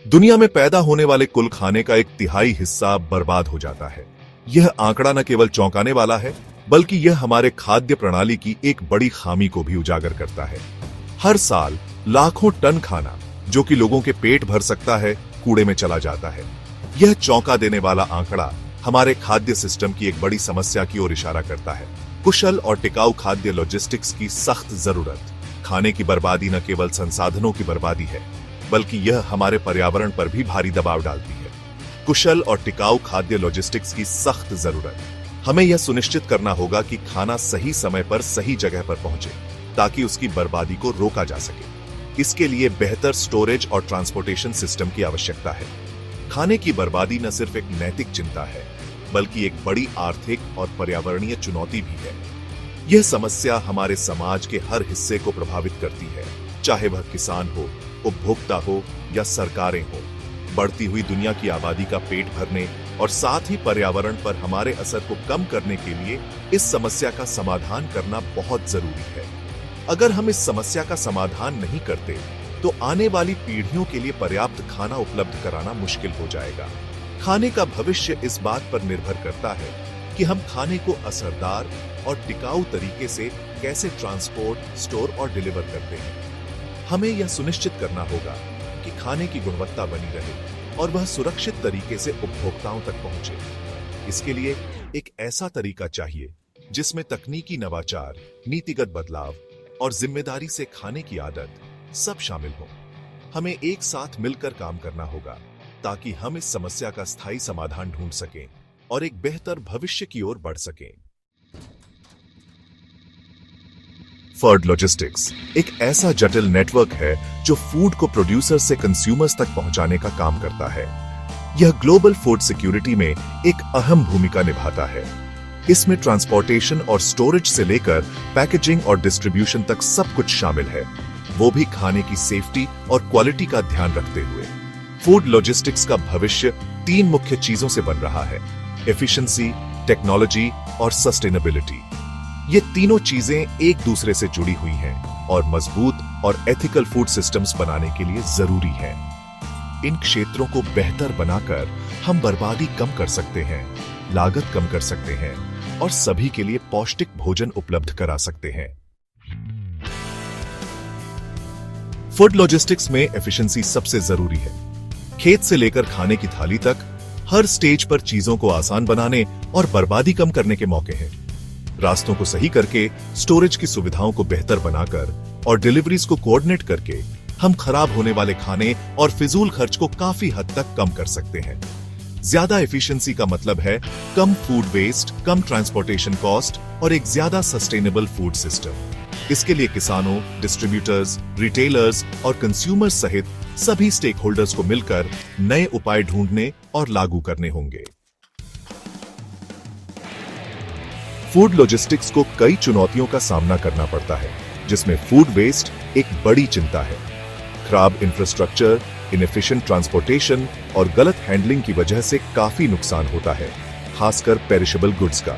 दुनिया में पैदा होने वाले कुल खाने का 1/3 हिस्सा बर्बाद हो जाता है। यह आंकड़ा न केवल चौंकाने वाला है, बल्कि यह हमारे खाद्य प्रणाली की एक बड़ी खामी को भी उजागर करता है। हर साल लाखों टन खाना, जो कि लोगों के पेट भर सकता है, कूड़े में चला जाता है। यह चौंका देने वाला आंकड़ा हमारे खाद्य सिस्टम की एक बड़ी समस्या की ओर इशारा करता है। कुशल और टिकाऊ खाद्य लॉजिस्टिक्स की सख्त जरूरत। खाने की बर्बादी न केवल संसाधनों की बर्बादी है, बल्कि यह हमारे पर्यावरण पर भी भारी दबाव डालती है। कुशल और टिकाऊ खाद्य लॉजिस्टिक्स की सख्त जरूरत। हमें यह सुनिश्चित करना होगा कि खाना सही समय पर सही जगह पर पहुंचे, ताकि उसकी बर्बादी को रोका जा सके। इसके लिए बेहतर स्टोरेज और ट्रांसपोर्टेशन सिस्टम की आवश्यकता है। खाने की बर्बादी न सिर्फ एक नैतिक चिंता है, बल्कि एक बड़ी आर्थिक और पर्यावरणीय चुनौती भी है। यह समस्या हमारे समाज के हर हिस्से को प्रभावित करती है, चाहे वह किसान हो, उपभोक्ता हो या सरकारें हो। बढ़ती हुई दुनिया की आबादी का पेट भरने और साथ ही पर्यावरण पर हमारे असर को कम करने के लिए इस समस्या का समाधान करना बहुत जरूरी है। अगर हम इस समस्या का समाधान नहीं करते, तो आने वाली पीढ़ियों के लिए पर्याप्त खाना उपलब्ध कराना मुश्किल हो जाएगा। खाने का भविष्य इस बात पर निर्भर करता है कि हम खाने को असरदार और टिकाऊ तरीके से कैसे ट्रांसपोर्ट, स्टोर और डिलीवर करते हैं। हमें यह सुनिश्चित करना होगा कि खाने की गुणवत्ता बनी रहे और वह सुरक्षित तरीके से उपभोक्ताओं तक पहुंचे। इसके लिए एक ऐसा तरीका चाहिए जिसमें तकनीकी नवाचार, नीतिगत बदलाव और जिम्मेदारी से खाने की आदत सब शामिल हो। हमें एक साथ मिलकर काम करना होगा, ताकि हम इस समस्या का स्थायी समाधान ढूंढ सकें और एक बेहतर भविष्य की ओर बढ़ सकें। फूड लॉजिस्टिक्स एक ऐसा जटिल नेटवर्क है जो फूड को प्रोड्यूसर से कंज्यूमर्स तक पहुंचाने का काम करता है। यह ग्लोबल फूड सिक्योरिटी में एक अहम भूमिका निभाता है। इसमें ट्रांसपोर्टेशन और स्टोरेज से लेकर पैकेजिंग और डिस्ट्रीब्यूशन तक सब कुछ शामिल है, वो भी खाने की सेफ्टी और क्वालिटी का ध्यान रखते हुए। फूड लॉजिस्टिक्स का भविष्य 3 मुख्य चीजों से बन रहा है: एफिशिएंसी, टेक्नोलॉजी और सस्टेनेबिलिटी। ये तीनों चीजें एक दूसरे से जुड़ी हुई हैं और मजबूत और एथिकल फूड सिस्टम्स बनाने के लिए जरूरी हैं। इन क्षेत्रों को बेहतर बनाकर हम बर्बादी कम कर सकते हैं, लागत कम कर सकते हैं और सभी के लिए पौष्टिक भोजन उपलब्ध करा सकते हैं। फूड लॉजिस्टिक्स में एफिशिएंसी सबसे जरूरी है। खेत से लेकर खाने की थाली तक हर स्टेज पर चीजों को आसान बनाने और बर्बादी कम करने के मौके हैं। रास्तों को सही करके, स्टोरेज की सुविधाओं को बेहतर बनाकर और डिलीवरीज को कोऑर्डिनेट करके हम खराब होने वाले खाने और फिजूल खर्च को काफी हद तक कम कर सकते हैं। ज्यादा एफिशिएंसी का मतलब है कम फूड वेस्ट, कम ट्रांसपोर्टेशन कॉस्ट और एक ज्यादा सस्टेनेबल फूड सिस्टम। इसके लिए किसानों, डिस्ट्रीब्यूटर्स, रिटेलर्स और कंज्यूमर्स सहित सभी स्टेक होल्डर्स को मिलकर नए उपाय ढूंढने और लागू करने होंगे। फूड लॉजिस्टिक्स को कई चुनौतियों का सामना करना पड़ता है, जिसमें फूड वेस्ट एक बड़ी चिंता है। खराब इंफ्रास्ट्रक्चर, इनएफिशिएंट ट्रांसपोर्टेशन और गलत हैंडलिंग की वजह से काफी नुकसान होता है, खासकर पेरिशेबल गुड्स का।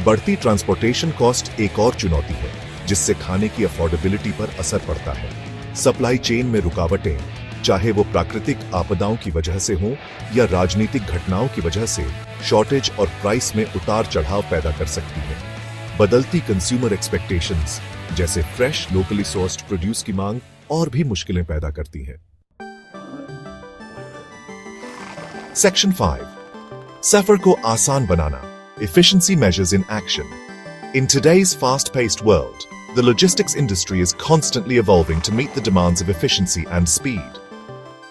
बढ़ती ट्रांसपोर्टेशन कॉस्ट एक और चुनौती है, जिससे खाने की अफोर्डेबिलिटी पर असर पड़ता है। सप्लाई चेन में रुकावटें, चाहे वो प्राकृतिक आपदाओं की वजह से हो या राजनीतिक घटनाओं की वजह से, शॉर्टेज और प्राइस में उतार चढ़ाव पैदा कर सकती है। बदलती कंज्यूमर एक्सपेक्टेशंस, जैसे फ्रेश लोकली सोर्स्ड प्रोड्यूस की मांग, और भी मुश्किलें पैदा करती हैं। सेक्शन 5, सफर को आसान बनाना, efficiency measures in action. In today's fast-paced world, the logistics industry is constantly evolving to meet the demands of efficiency and speed.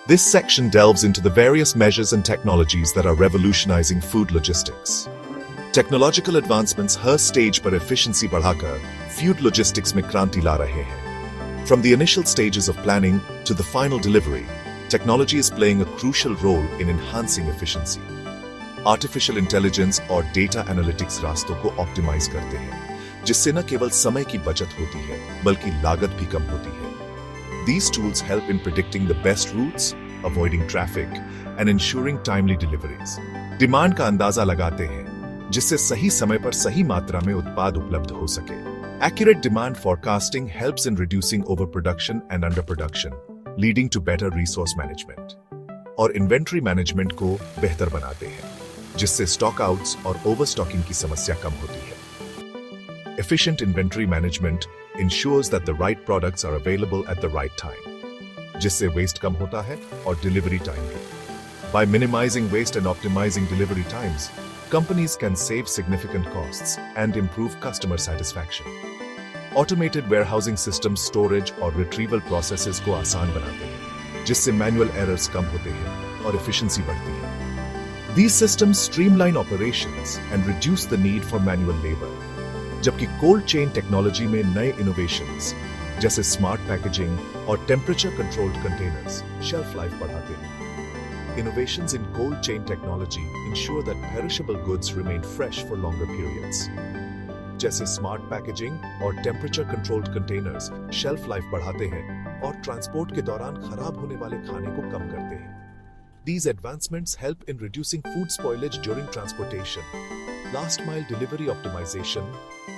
This section delves into the various measures and technologies that are revolutionizing food logistics. Technological advancements her stage पर efficiency बढ़ाकर food logistics में क्रांति ला रहे हैं। From the initial stages of planning to the final delivery, technology is playing a crucial role in enhancing efficiency. Artificial intelligence और data analytics रास्तों को optimise करते हैं, जिससे न केवल समय की बचत होती है, बल्कि लागत भी कम होती है। These tools help in predicting the best routes, avoiding traffic, and ensuring timely deliveries. Demand का अंदाजा लगाते हैं, जिससे सही समय पर सही मात्रा में उत्पाद उपलब्ध हो सके। Accurate demand forecasting helps in reducing overproduction and underproduction, leading to better resource management. और इन्वेंट्री मैनेजमेंट को बेहतर बनाते हैं, जिससे स्टॉक आउट्स और ओवरस्टॉकिंग की समस्या कम होती है। Efficient inventory management ensures that the right products are available at the right time, जिससे वेस्ट कम होता है और डिलीवरी टाइम भी। By minimizing waste and optimizing delivery times, companies can save significant costs and improve customer satisfaction. Automated warehousing systems storage और retrieval processes को आसान बनाते हैं, जिससे manual errors कम होते हैं और efficiency बढ़ती है। These systems streamline operations and reduce the need for manual labor. जबकि कोल्ड चेन टेक्नोलॉजी में नए इनोवेशंस जैसे स्मार्ट पैकेजिंग और temperature controlled containers shelf life बढ़ाते हैं। Innovations in cold chain technology ensure that perishable goods remain fresh for longer periods. जैसे smart packaging और temperature controlled containers shelf life बढ़ाते हैं और ट्रांसपोर्ट के दौरान खराब होने वाले खाने को कम करते हैं। These advancements help in reducing food spoilage during transportation. Last mile delivery optimization,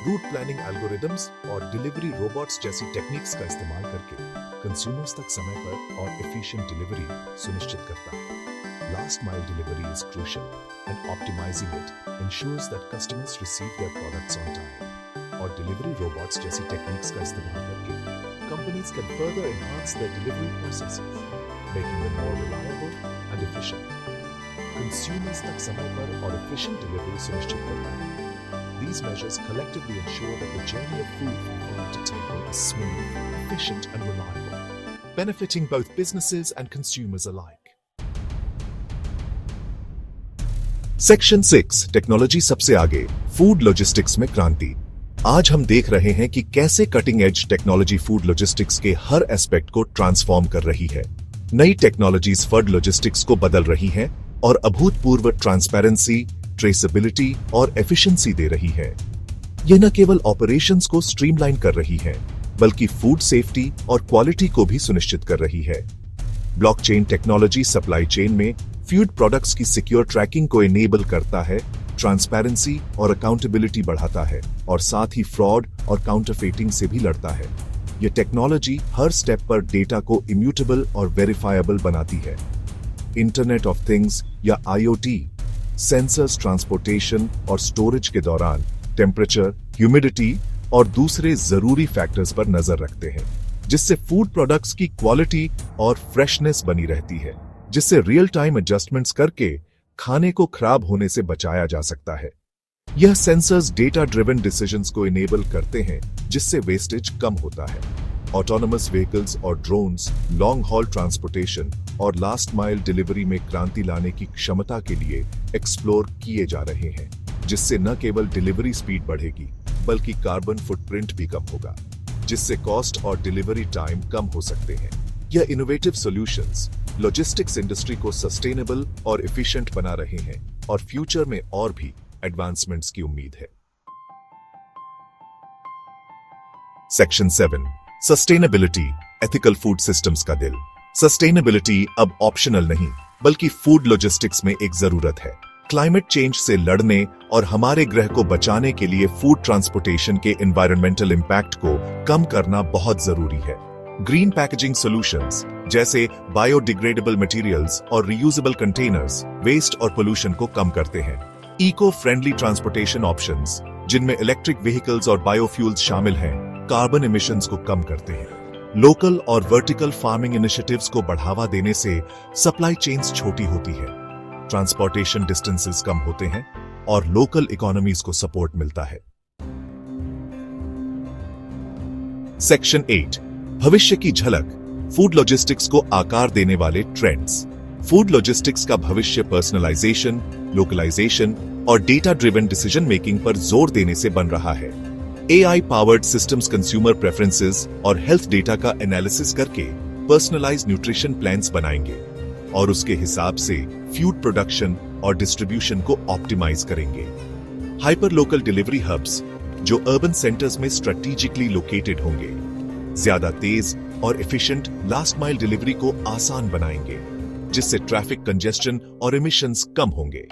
route planning algorithms और डिलीवरी रोबोट्स जैसी टेक्निक्स का इस्तेमाल करके कंज्यूमर्स तक समय पर और एफिशिएंट डिलीवरी सुनिश्चित करता है। Last mile delivery is crucial and optimizing it ensures that customers receive their products on time. और डिलीवरी रोबोट्स जैसी टेक्निक्स का इस्तेमाल करके companies can further enhance their delivery processes, making them more reliable and efficient. Consumers तक समय पर और efficient delivery सुनिश्चित करता है। These measures collectively ensure that the journey of food from farm to table is smooth, efficient, and reliable, benefiting both businesses and consumers alike. Section 6 technology सबसे आगे, food logistics में क्रांति। आज हम देख रहे हैं कि कैसे cutting edge technology food logistics के हर एस्पेक्ट को ट्रांसफॉर्म कर रही है। नई टेक्नोलॉजीज फूड लॉजिस्टिक्स को बदल रही हैं और अभूतपूर्व ट्रांसपेरेंसी, ट्रेसेबिलिटी और एफिशिएंसी दे रही है। यह न केवल ऑपरेशंस को स्ट्रीमलाइन कर रही है, बल्कि फूड सेफ्टी और क्वालिटी को भी सुनिश्चित कर रही है। ब्लॉकचेन टेक्नोलॉजी सप्लाई चेन में फूड प्रोडक्ट्स की सिक्योर ट्रैकिंग को इनेबल करता है, ट्रांसपेरेंसी और अकाउंटेबिलिटी बढ़ाता है और साथ ही फ्रॉड और काउंटरफेटिंग से भी लड़ता है। यह टेक्नोलॉजी हर स्टेप पर डेटा को इम्यूटेबल और वेरीफाएबल बनाती है। इंटरनेट ऑफ थिंग्स या IoT सेंसर्स ट्रांसपोर्टेशन और स्टोरेज के दौरान टेम्परेचर, ह्यूमिडिटी और दूसरे जरूरी फैक्टर्स पर नजर रखते हैं, जिससे फूड प्रोडक्ट्स की क्वालिटी और फ्रेशनेस बनी रहती है, जिससे रियल टाइम एडजस्टमेंट्स करके खाने को खराब होने से बचाया जा सकता है। यह सेंसर्स डेटा ड्रिवन डिसीजंस को इनेबल करते हैं, जिससे वेस्टेज कम होता है। ऑटोनोमस व्हीकल्स और ड्रोन्स लॉन्ग हॉल ट्रांसपोर्टेशन और लास्ट माइल डिलीवरी में क्रांति लाने की क्षमता के लिए एक्सप्लोर किए जा रहे हैं, जिससे न केवल डिलीवरी स्पीड बढ़ेगी, बल्कि कार्बन फुटप्रिंट भी कम होगा, जिससे कॉस्ट और डिलीवरी टाइम कम हो सकते हैं। यह इनोवेटिव सॉल्यूशंस लॉजिस्टिक्स इंडस्ट्री को सस्टेनेबल और एफिशिएंट बना रहे हैं और फ्यूचर में और भी एडवांसमेंट्स की उम्मीद है। Section 7 sustainability, ethical food systems का दिल। सस्टेनेबिलिटी अब ऑप्शनल नहीं, बल्कि फूड लॉजिस्टिक्स में एक जरूरत है। क्लाइमेट चेंज से लड़ने और हमारे ग्रह को बचाने के लिए फूड ट्रांसपोर्टेशन के एनवायरमेंटल इम्पैक्ट को कम करना बहुत जरूरी है। ग्रीन पैकेजिंग सॉल्यूशंस जैसे बायोडिग्रेडेबल मटेरियल्स और रीयूजेबल कंटेनर्स वेस्ट और पोल्यूशन को कम करते हैं। इको फ्रेंडली ट्रांसपोर्टेशन ऑप्शंस, जिनमें इलेक्ट्रिक व्हीकल्स और बायोफ्यूल्स शामिल हैं, कार्बन एमिशंस को कम करते हैं। लोकल और वर्टिकल फार्मिंग इनिशिएटिव्स को बढ़ावा देने से सप्लाई चेन्स छोटी होती है, ट्रांसपोर्टेशन डिस्टेंसेस कम होते हैं और लोकल इकोनॉमीज को सपोर्ट मिलता है। सेक्शन 8 भविष्य की झलक, फूड लॉजिस्टिक्स को आकार देने वाले ट्रेंड्स। फूड लॉजिस्टिक्स का भविष्य पर्सनलाइजेशन, लोकलाइजेशन और डेटा ड्रिवन डिसीजन मेकिंग पर जोर देने से बन रहा है। AI powered systems consumer preferences और हेल्थ डेटा का एनालिसिस करके पर्सनलाइज्ड न्यूट्रिशन प्लान्स बनाएंगे और उसके हिसाब से फूड प्रोडक्शन और डिस्ट्रीब्यूशन को ऑप्टिमाइज करेंगे। हाइपर लोकल डिलीवरी हब्स, जो अर्बन सेंटर्स में स्ट्रेटेजिकली लोकेटेड होंगे, ज्यादा तेज और एफिशिएंट लास्ट माइल डिलीवरी को आसान बनाएंगे, जिससे ट्रैफिक कंजेस्शन और एमिशंस कम होंगे।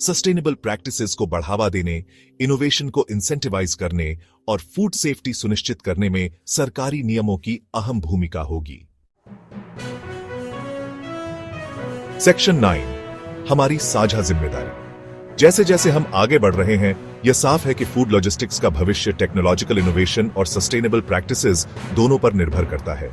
सस्टेनेबल प्रैक्टिसेस को बढ़ावा देने, इनोवेशन को इंसेंटिवाइज करने और फूड सेफ्टी सुनिश्चित करने में सरकारी नियमों की अहम भूमिका होगी। सेक्शन 9, हमारी साझा जिम्मेदारी। जैसे जैसे हम आगे बढ़ रहे हैं, यह साफ है कि फूड लॉजिस्टिक्स का भविष्य टेक्नोलॉजिकल इनोवेशन और सस्टेनेबल प्रैक्टिसेस दोनों पर निर्भर करता है।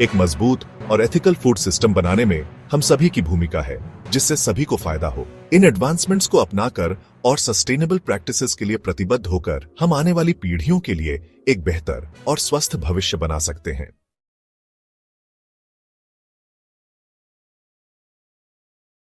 एक मजबूत और एथिकल फूड सिस्टम बनाने में हम सभी की भूमिका है, जिससे सभी को फायदा हो। इन एडवांसमेंट्स को अपनाकर और सस्टेनेबल प्रैक्टिसेस के लिए प्रतिबद्ध होकर हम आने वाली पीढ़ियों के लिए एक बेहतर और स्वस्थ भविष्य बना सकते हैं।